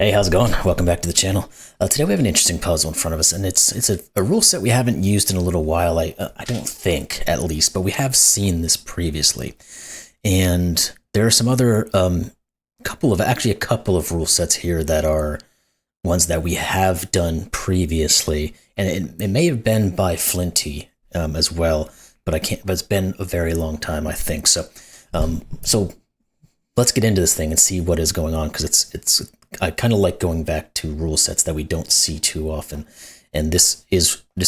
Hey, how's it going? Welcome back to the channel. Today we have an interesting puzzle in front of us, and it's a rule set we haven't used in a little while. I don't think, at least, but we have seen this previously. And there are some other a couple of rule sets here that are ones that we have done previously, and it may have been by Flinty as well, but I can't. But it's been a very long time, I think. So let's get into this thing and see what is going on, because it's I kind of like going back to rule sets that we don't see too often, and this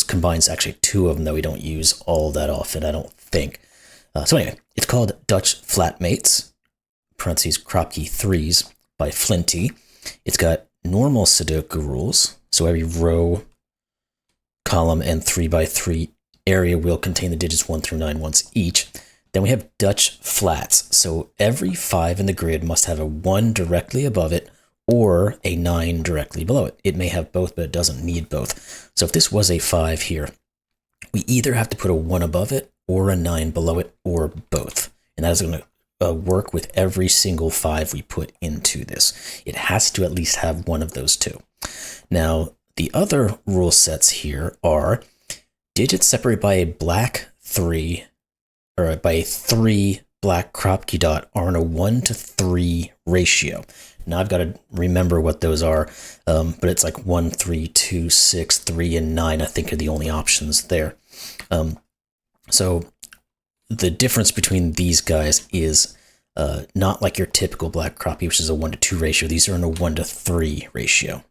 combines actually two of them that we don't use all that often, I don't think. So anyway, it's called Dutch Flatmates (parentheses Kropki 3s) by Flinty. It's got normal Sudoku rules, so every row, column, and 3x3 area will contain the digits 1 through 9 once each. Then we have Dutch flats, so every 5 in the grid must have a 1 directly above it or a 9 directly below it. It may have both, but it doesn't need both. So if this was a 5 here, we either have to put a 1 above it or a 9 below it, or both. And that is going to work with every single 5 we put into this. It has to at least have one of those two. Now, the other rule sets here are digits separated by a black 3, or by a 3 black Kropki dot, are in a 1:3 ratio. Now I've got to remember what those are, but it's like 1, 3, 2, 6, 3, and 9, I think, are the only options there. So the difference between these guys is not like your typical black Kropki, which is a 1:2 ratio. These are in a 1:3 ratio.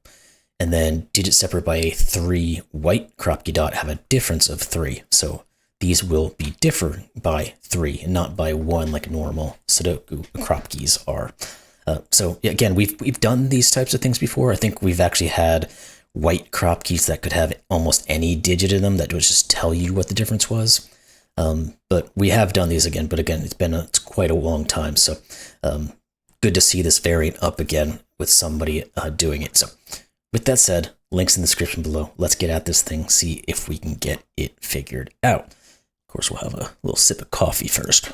And then digits separated by a 3 white Kropki dot have a difference of 3. So these will be different by 3 and not by 1 like normal Sudoku Kropkis are. So again, we've done these types of things before. I think we've actually had white Kropkis that could have almost any digit in them that would just tell you what the difference was. But we have done these again. But again, it's quite a long time. So good to see this variant up again with somebody doing it. So with that said, links in the description below. Let's get at this thing, see if we can get it figured out. Of course, we'll have a little sip of coffee first.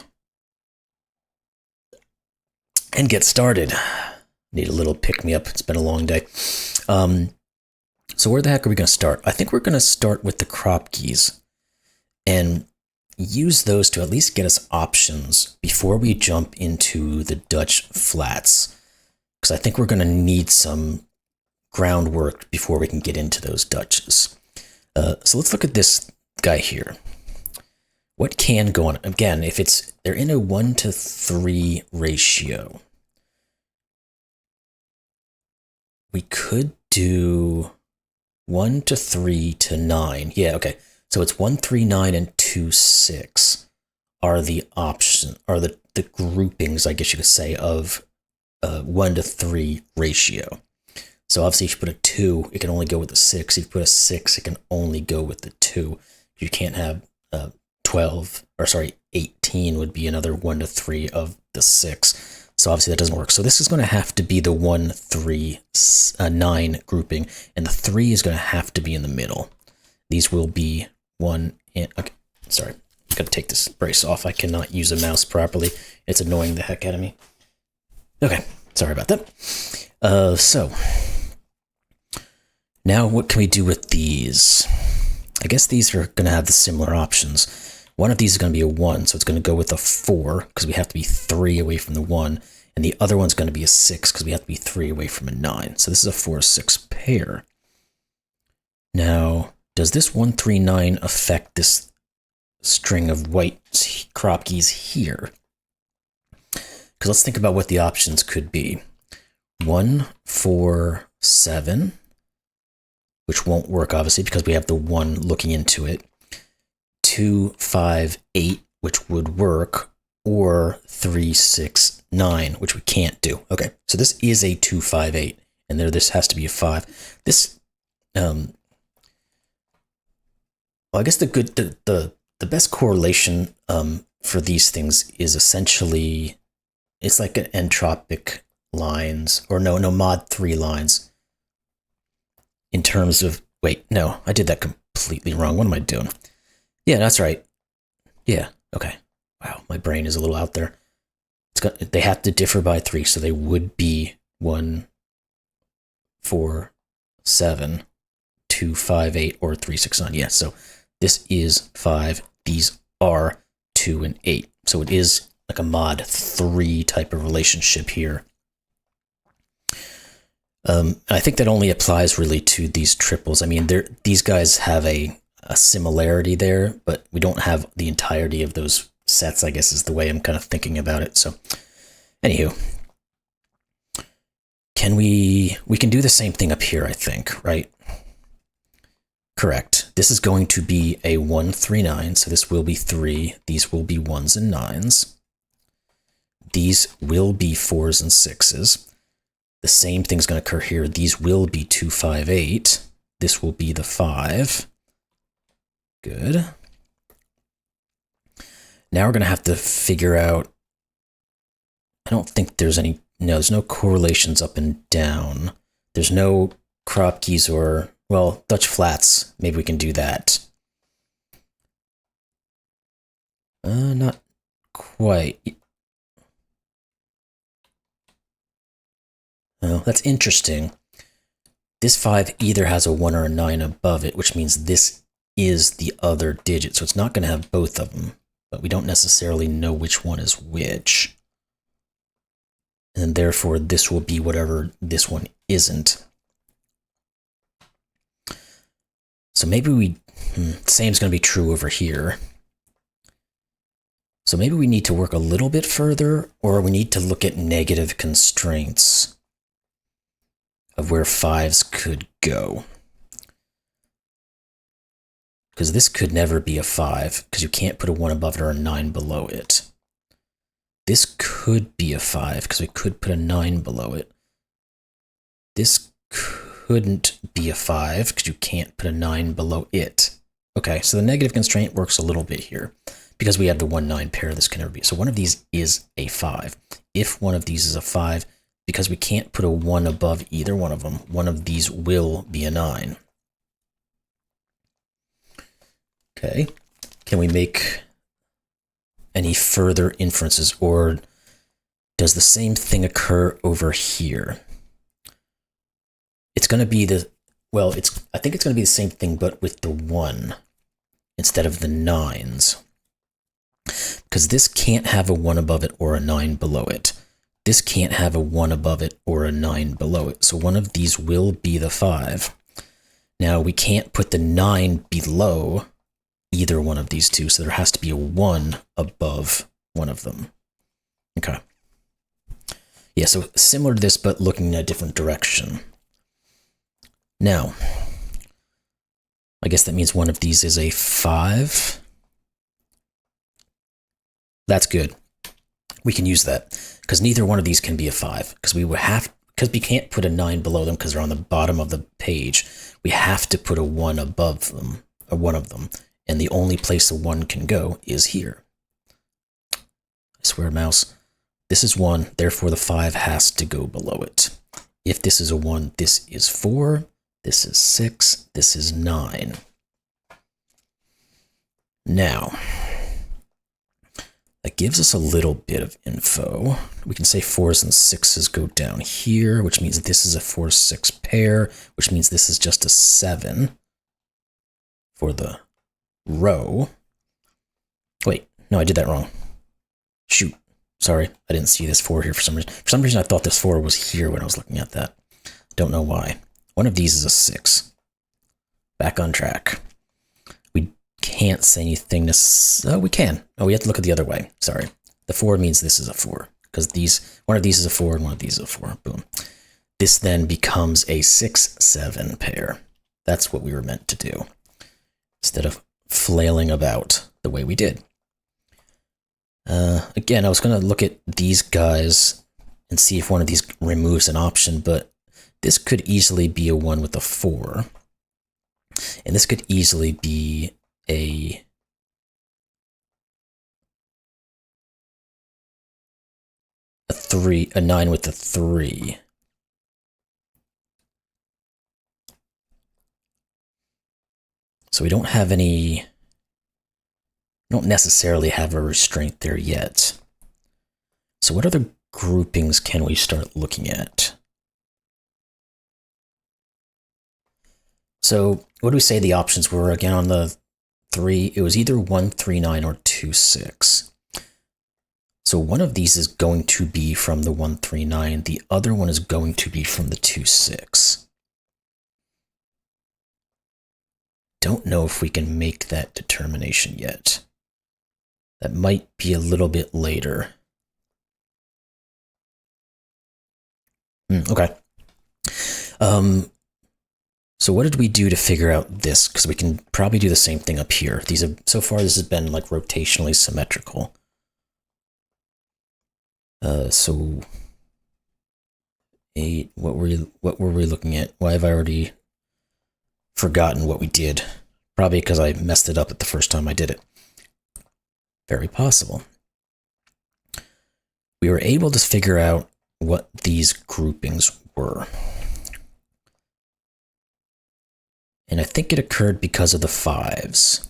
And get started. Need a little pick-me-up. It's been a long day. So where the heck are we going to start? I think we're going to start with the Kropkis and use those to at least get us options before we jump into the Dutch flats, because I think we're going to need some groundwork before we can get into those Dutches. So let's look at this guy here. What can go on? Again, if they're in a 1:3 ratio, we could do 1:3 to 9. Yeah, okay. So it's 1, 3, 9, and 2, 6 are the the groupings, I guess you could say, of 1:3 ratio. So obviously, if you put a 2, it can only go with the 6. If you put a 6, it can only go with the 2. You can't have 18 would be another 1:3 of the 6. So obviously that doesn't work. So this is going to have to be the 1, 3, 9 grouping, and the 3 is going to have to be in the middle. These will be 1 and, okay, sorry, got to take this brace off. I cannot use a mouse properly. It's annoying the heck out of me. Okay, sorry about that. So now what can we do with these? I guess these are going to have the similar options. One of these is going to be a 1, so it's going to go with a 4, because we have to be 3 away from the 1. And the other one's going to be a 6, because we have to be 3 away from a 9. So this is a 4-6 pair. Now, does this 1, 3, 9 affect this string of white Kropkis here? Because let's think about what the options could be. 1, 4, 7, which won't work, obviously, because we have the 1 looking into it. 2, 5, 8, which would work, or 3, 6, 9, which we can't do. Okay, so this is a 2, 5, 8, and this has to be a 5. This, well, I guess the best correlation for these things is essentially, it's like an entropic lines, or no, mod 3 lines. In terms of, wait, no, I did that completely wrong. What am I doing? Yeah, that's right. Yeah, okay. Wow, my brain is a little out there. They have to differ by 3, so they would be 1, 4, 7, 2, 5, 8, or 3, 6, 9. Yeah, so this is 5. These are 2 and 8. So it is like a mod 3 type of relationship here. I think that only applies really to these triples. I mean, these guys have a similarity there, but we don't have the entirety of those sets, I guess is the way I'm kind of thinking about it. So, anywho, we can do the same thing up here, I think, right? Correct. This is going to be a 1, 3, 9, so this will be 3. These will be 1s and 9s. These will be 4s and 6s. The same thing's going to occur here. These will be 2, 5, 8. This will be the 5. Good. Now we're going to have to figure out, I don't think there's any, no, there's no correlations up and down. There's no Kropkis or, well, Dutch flats. Maybe we can do that. Not quite. Oh, that's interesting. This 5 either has a 1 or a 9 above it, which means this is the other digit. So it's not going to have both of them, but we don't necessarily know which one is which. And therefore, this will be whatever this one isn't. So maybe same is going to be true over here. So maybe we need to work a little bit further, or we need to look at negative constraints of where 5s could go. Because this could never be a 5, because you can't put a 1 above it or a 9 below it. This could be a 5, because we could put a 9 below it. This couldn't be a 5, because you can't put a 9 below it. Okay, so the negative constraint works a little bit here, because we have the 1-9 pair, this can never be. So one of these is a 5. If one of these is a 5, because we can't put a 1 above either one of them, one of these will be a 9. Okay, can we make any further inferences, or does the same thing occur over here? It's going to be the, well, I think it's going to be the same thing, but with the 1 instead of the 9s. Because this can't have a 1 above it or a 9 below it. This can't have a 1 above it or a 9 below it. So one of these will be the 5. Now we can't put the 9 below either one of these two, so there has to be a 1 above one of them. Okay. Yeah, so similar to this, but looking in a different direction. Now, I guess that means one of these is a 5. That's good. We can use that, because neither one of these can be a 5, because we can't put a 9 below them because they're on the bottom of the page. We have to put a 1 above them, or one of them, and the only place the 1 can go is here. I swear, mouse. This is 1, therefore the 5 has to go below it. If this is a 1, this is 4, this is 6, this is 9. Now, that gives us a little bit of info. We can say 4s and 6s go down here, which means this is a 4-6 pair, which means this is just a 7 for the row. Wait, no, I did that wrong. Shoot, sorry, I didn't see this 4 here for some reason. For some reason, I thought this 4 was here when I was looking at that. Don't know why. One of these is a 6. Back on track. We can't say anything to... Oh, we can. Oh, we have to look at the other way. Sorry. The 4 means this is a 4, because one of these is a 4 and one of these is a 4. Boom. This then becomes a 6-7 pair. That's what we were meant to do, instead of flailing about the way we did. Again, I was going to look at these guys and see if one of these removes an option, but this could easily be a 1 with a 4. And this could easily be a a 9 with a 3. So we don't have any, don't necessarily have a restraint there yet. So what other groupings can we start looking at? So what do we say the options were again on the 3? It was either 1, 3, 9 or 2, 6. So one of these is going to be from the 1, 3, 9. The other one is going to be from the 2, 6. Don't know if we can make that determination yet. That might be a little bit later. Okay. So what did we do to figure out this? Because we can probably do the same thing up here. These have, so far this has been like rotationally symmetrical. So 8, what were we looking at? Why have I already forgotten what we did? Probably because I messed it up at the first time I did it. Very possible. We were able to figure out what these groupings were. And I think it occurred because of the 5s.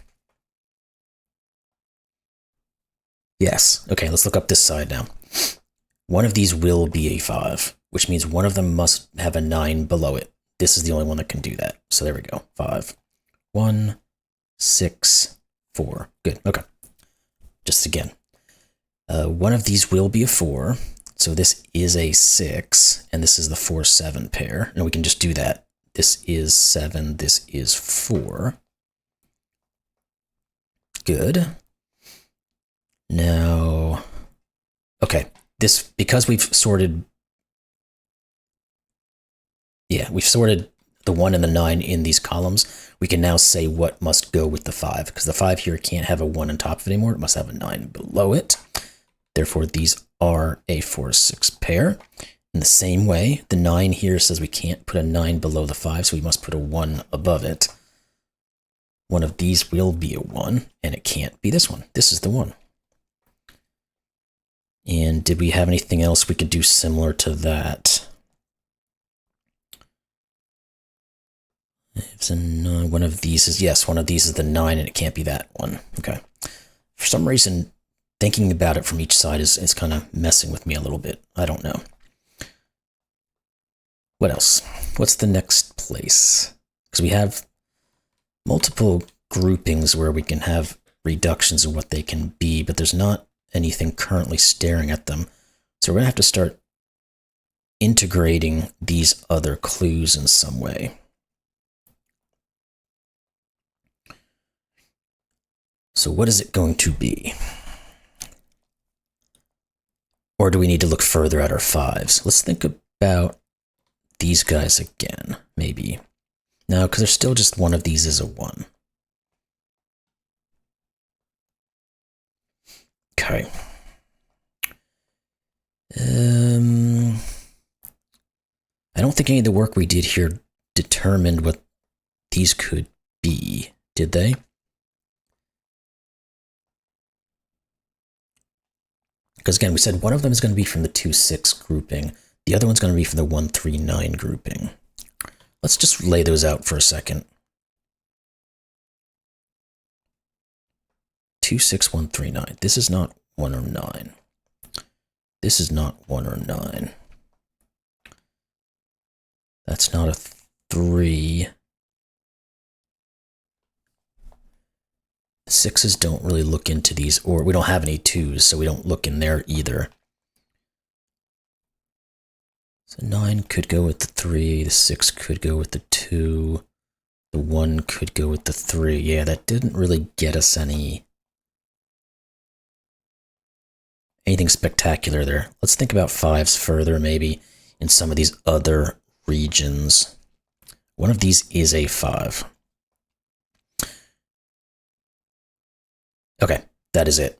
Yes. Okay, let's look up this side now. One of these will be a 5, which means one of them must have a 9 below it. This is the only one that can do that. So there we go. 5. 1, 6, 4. Good. Okay. Just again. One of these will be a 4. So this is a 6, and this is the 4, 7 pair. And we can just do that. This is 7, this is 4. Good. Now, okay, this, because we've sorted, we've sorted the 1 and the 9 in these columns, we can now say what must go with the 5, because the 5 here can't have a 1 on top of it anymore, it must have a 9 below it. Therefore, these are a 4, 6 pair. In the same way, the 9 here says we can't put a 9 below the 5, so we must put a 1 above it. One of these will be a 1, and it can't be this one. This is the 1. And did we have anything else we could do similar to that? It's a 9. One of these is, yes, one of these is the 9, and it can't be that one. Okay. For some reason, thinking about it from each side is kind of messing with me a little bit. I don't know. What else? What's the next place? Because we have multiple groupings where we can have reductions of what they can be, but there's not anything currently staring at them. So we're going to have to start integrating these other clues in some way. So what is it going to be? Or do we need to look further at our 5s? Let's think about these guys again, maybe. No, because there's still just one of these is a 1. Okay. I don't think any of the work we did here determined what these could be, did they? Because again, we said one of them is going to be from the 2, 6 grouping. The other one's going to be from the 1, 3, 9 grouping. Let's just lay those out for a second. 2, 6, 1, 3, 9. This is not 1 or 9. This is not 1 or 9. That's not a 3. The 6s don't really look into these, or we don't have any 2s, so we don't look in there either. So 9 could go with the 3, the 6 could go with the 2, the 1 could go with the 3. Yeah, that didn't really get us anything spectacular there. Let's think about 5s further, maybe in some of these other regions. One of these is a 5. Okay, that is it.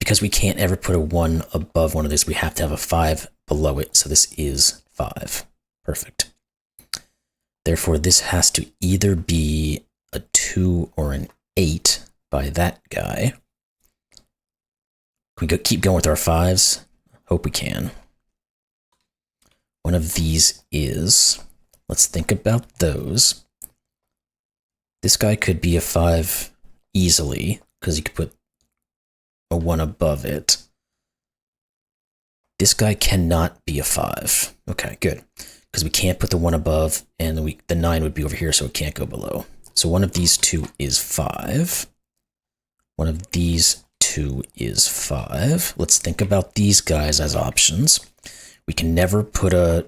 Because we can't ever put a 1 above one of these, we have to have a 5 below it, so this is 5. Perfect. Therefore, this has to either be a 2 or an 8 by that guy. Can we keep going with our 5s? Hope we can. One of these is, let's think about those. This guy could be a 5 easily, because you could put a 1 above it. This guy cannot be a 5. Okay, good. because we can't put the 1 above, and the 9 would be over here, so it can't go below. So one of these two is 5. One of these two is 5. Let's think about these guys as options. We can never put a...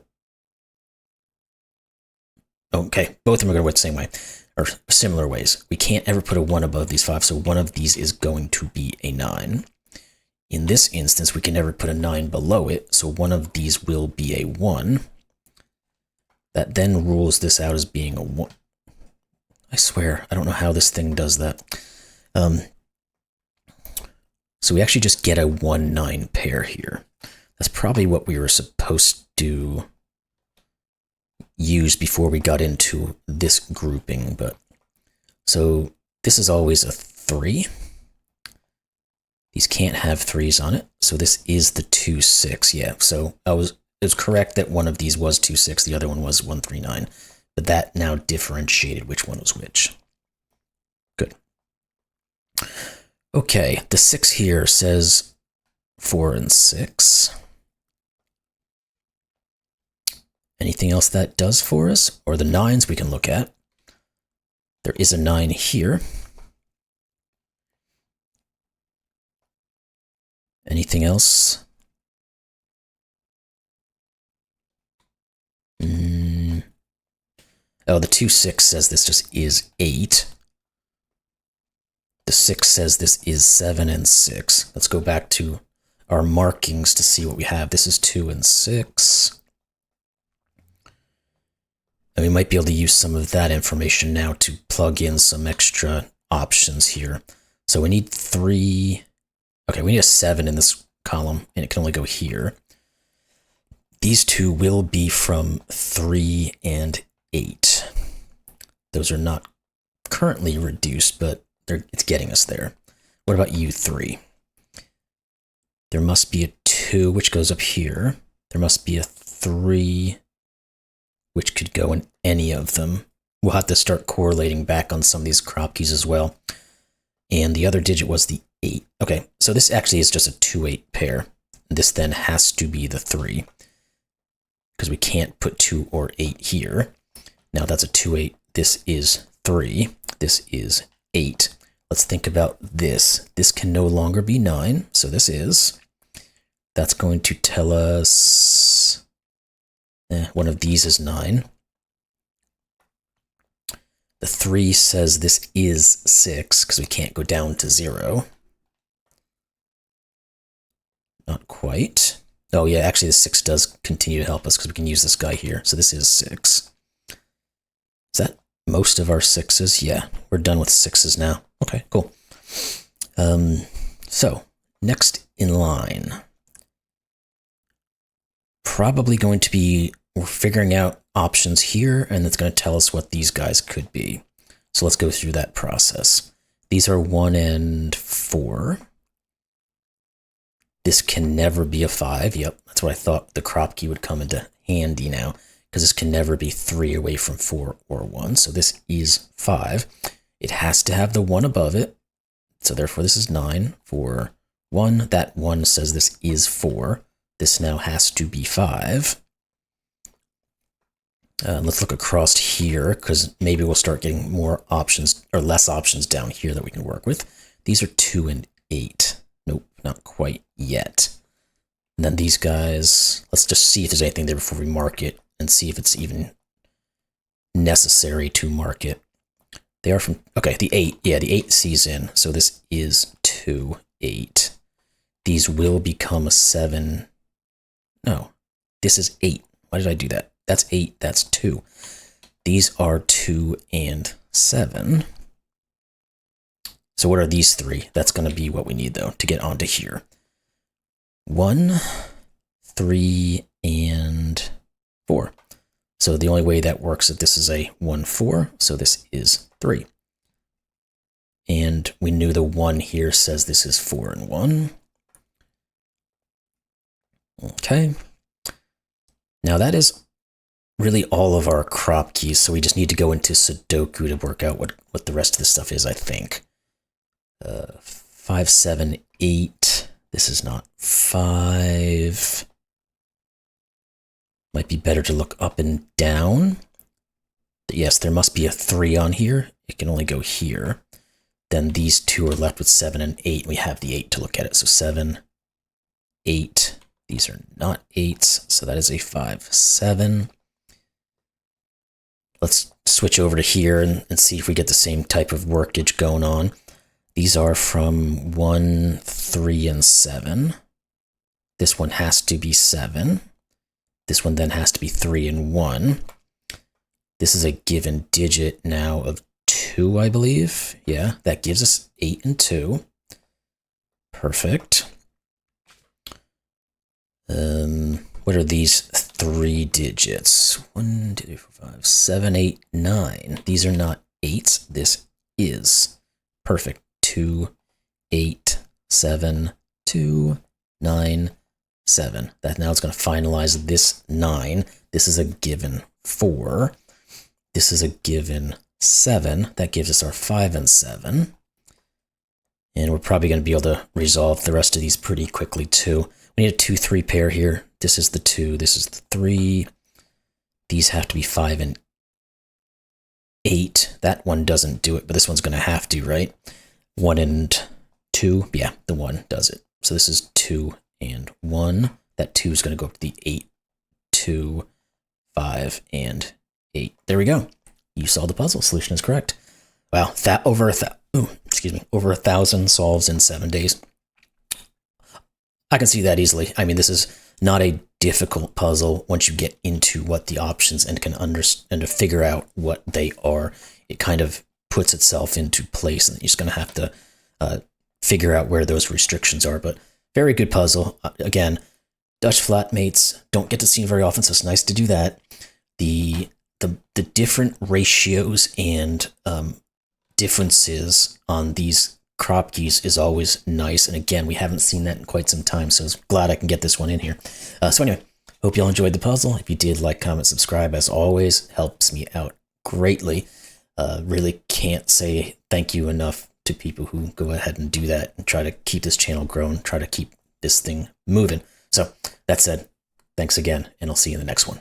Okay, both of them are going to work the same way, or similar ways. We can't ever put a 1 above these 5, so one of these is going to be a 9. In this instance, we can never put a 9 below it, so one of these will be a 1. That then rules this out as being a 1. I swear, I don't know how this thing does that. So we actually just get a 1-9 pair here. That's probably what we were supposed to use before we got into this grouping, but... So this is always a 3. These can't have 3s on it, so this is the 2-6, yeah. So it was correct that one of these was 2-6, the other one was 1-3-9, but that now differentiated which one was which. Good. Okay, the 6 here says 4 and 6. Anything else that does for us? Or the 9s we can look at. There is a 9 here. Anything else? Oh, the 2-6 says this just is 8. The 6 says this is 7 and 6. Let's go back to our markings to see what we have. This is 2 and 6. And we might be able to use some of that information now to plug in some extra options here. So we need 3. Okay, we need a 7 in this column, and it can only go here. These two will be from 3 and 8. Those are not currently reduced, but it's getting us there. What about U3? There must be a 2, which goes up here. There must be a 3, which could go in any of them. We'll have to start correlating back on some of these Kropkis as well. And the other digit was the 8. Okay, so this actually is just a 2-8 pair. This then has to be the 3, because we can't put 2 or 8 here. Now that's a 2-8. This is 3. This is 8. Let's think about this. This can no longer be 9, so this is. That's going to tell us one of these is 9. The 3 says this is 6, because we can't go down to 0. Not quite. Oh yeah, actually the 6 does continue to help us, because we can use this guy here. So this is 6. Is that most of our 6s? Yeah, we're done with 6s now. Okay, cool. So, next in line. Probably going to be, we're figuring out options here, and it's going to tell us what these guys could be. So let's go through that process. These are 1 and 4. This can never be a 5. Yep, that's what I thought the Kropki would come into handy now, because this can never be 3 away from 4 or 1. So this is 5. It has to have the 1 above it. So therefore this is 9 for 1. That 1 says this is 4. This now has to be 5. Let's look across here, because maybe we'll start getting more options, or less options down here that we can work with. These are 2 and 8. Nope, not quite yet. And then these guys, let's just see if there's anything there before we mark it, and see if it's even necessary to mark it. They are from, okay, the 8. Yeah, the 8 C's in. So this is 2, 8. These will become a 7. No, this is 8. Why did I do that? That's 8, that's 2. These are 2 and 7. So what are these 3? That's going to be what we need, though, to get onto here. 1, 3, and 4. So the only way that works is this is a 1, 4, so this is 3. And we knew the 1 here says this is 4 and 1. Okay. Now that is really all of our Kropkis, so we just need to go into Sudoku to work out what the rest of this stuff is, I think. 5, 7, 8. This is not 5. Might be better to look up and down. Yes, there must be a 3 on here. It can only go here. Then these two are left with 7 and 8. We have the 8 to look at it. So 7, 8. These are not 8s, so that is a 5, 7. Let's switch over to here and see if we get the same type of workage going on. These are from 1, 3, and 7. This one has to be 7. This one then has to be 3 and 1. This is a given digit now of 2, I believe. Yeah, that gives us 8 and 2. Perfect. What are these 3 digits? 1, 2, 3, 4, 5, 7, 8, 9. These are not 8s. This is. Perfect. 2, 8, 7, 2, 9, 7. That now it's going to finalize this 9. This is a given 4. This is a given 7. That gives us our 5 and 7. And we're probably going to be able to resolve the rest of these pretty quickly too. We need a 2, 3 pair here. This is the 2. This is the 3. These have to be 5 and 8. That one doesn't do it, but this one's going to have to, right? 1 and 2. Yeah, the 1 does it. So this is 2 and 1. That 2 is going to go up to the 8, 2, 5, and 8. There we go. You solved the puzzle. Solution is correct. Wow, that over 1,000 solves in 7 days. I can see that easily. I mean, this is not a difficult puzzle once you get into what the options and can understand and to figure out what they are. It kind of puts itself into place, and you're just going to have to figure out where those restrictions are. But very good puzzle. Again, Dutch flatmates don't get to see very often, so it's nice to do that. The different ratios and differences on these Kropkis is always nice. And again, we haven't seen that in quite some time, so I was glad I can get this one in here. So anyway, hope you all enjoyed the puzzle. If you did, like, comment, subscribe. As always, helps me out greatly. Really can't say thank you enough to people who go ahead and do that and try to keep this channel growing, try to keep this thing moving. So that said, thanks again, and I'll see you in the next one.